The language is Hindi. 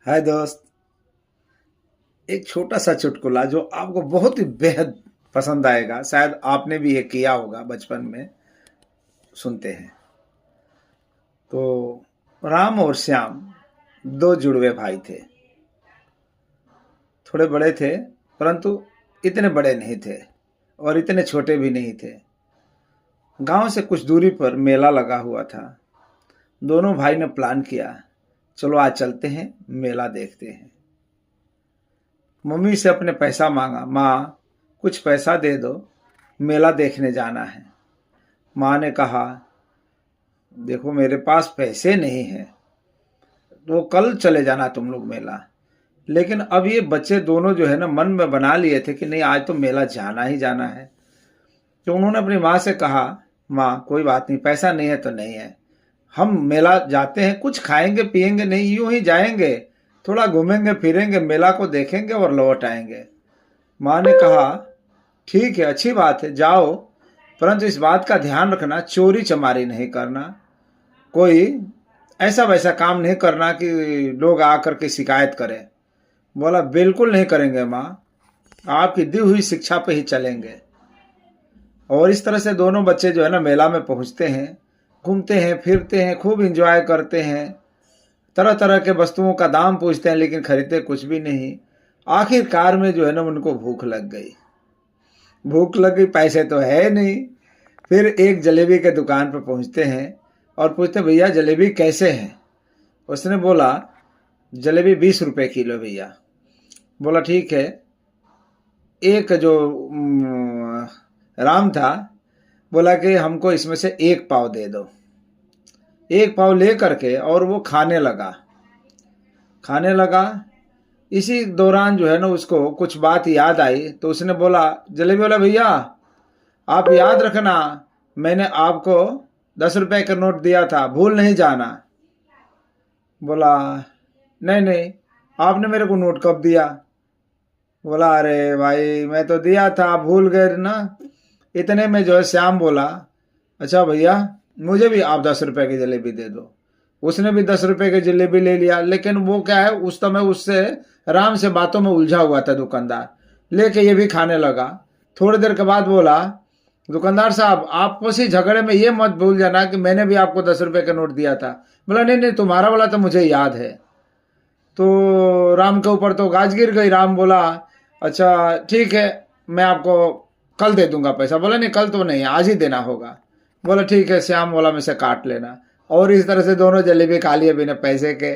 हाय दोस्त। एक छोटा सा चुटकुला जो आपको बहुत ही बेहद पसंद आएगा, शायद आपने भी ये किया होगा बचपन में। सुनते हैं। तो राम और श्याम दो जुड़वे भाई थे। थोड़े बड़े थे, परंतु इतने बड़े नहीं थे और इतने छोटे भी नहीं थे। गांव से कुछ दूरी पर मेला लगा हुआ था। दोनों भाई ने प्लान किया, चलो आज चलते हैं, मेला देखते हैं। मम्मी से अपने पैसा मांगा, माँ कुछ पैसा दे दो, मेला देखने जाना है। माँ ने कहा, देखो मेरे पास पैसे नहीं हैं, तो कल चले जाना तुम लोग मेला। लेकिन अब ये बच्चे दोनों जो है ना मन में बना लिए थे कि नहीं, आज तो मेला जाना ही जाना है। तो उन्होंने अपनी माँ से कहा, माँ कोई बात नहीं, पैसा नहीं है तो नहीं है, हम मेला जाते हैं, कुछ खाएंगे पिएंगे नहीं, यूं ही जाएंगे, थोड़ा घूमेंगे फिरेंगे, मेला को देखेंगे और लौट आएंगे। माँ ने कहा, ठीक है, अच्छी बात है, जाओ, परंतु इस बात का ध्यान रखना, चोरी चमारी नहीं करना, कोई ऐसा वैसा काम नहीं करना कि लोग आकर के शिकायत करें। बोला, बिल्कुल नहीं करेंगे माँ, आपकी दी हुई शिक्षा पे ही चलेंगे। और इस तरह से दोनों बच्चे जो है ना मेला में पहुंचते हैं, घूमते हैं फिरते हैं, खूब इंजॉय करते हैं, तरह तरह के वस्तुओं का दाम पूछते हैं, लेकिन खरीदते कुछ भी नहीं। आखिरकार में जो है ना उनको भूख लग गई। भूख लग गई, पैसे तो है नहीं। फिर एक जलेबी के दुकान पर पहुंचते हैं और पूछते, भैया जलेबी कैसे है? उसने बोला, जलेबी 20 रुपए किलो भैया। बोला, ठीक है। एक जो राम था, बोला कि हमको इसमें से एक पाव दे दो। एक पाव ले करके और वो खाने लगा। इसी दौरान जो है ना उसको कुछ बात याद आई, तो उसने बोला, जलेबी वाला भैया, आप याद रखना, मैंने आपको 10 रुपए का नोट दिया था, भूल नहीं जाना। बोला, नहीं नहीं, आपने मेरे को नोट कब दिया? बोला, अरे भाई मैं तो दिया था, आप भूल गए ना। इतने में जो है श्याम बोला, अच्छा भैया, मुझे भी आप 10 रुपए की जलेबी दे दो। उसने भी 10 रुपए की जलेबी ले लिया, लेकिन वो क्या है, उस समय उससे राम से बातों में उलझा हुआ था दुकानदार, लेके ये भी खाने लगा। थोड़ी देर के बाद बोला, दुकानदार साहब, आपस ही झगड़े में ये मत भूल जाना कि मैंने भी आपको 10 रुपए का नोट दिया था। बोला, नहीं नहीं, तुम्हारा वाला तो मुझे याद है। तो राम के ऊपर तो गाज गिर गई। राम बोला, अच्छा ठीक है, मैं आपको कल दे दूंगा पैसा। बोला, नहीं कल तो नहीं, आज ही देना होगा। बोला, ठीक है, श्याम वाला में से काट लेना। और इस तरह से दोनों जलेबी खा लिए बिना पैसे के।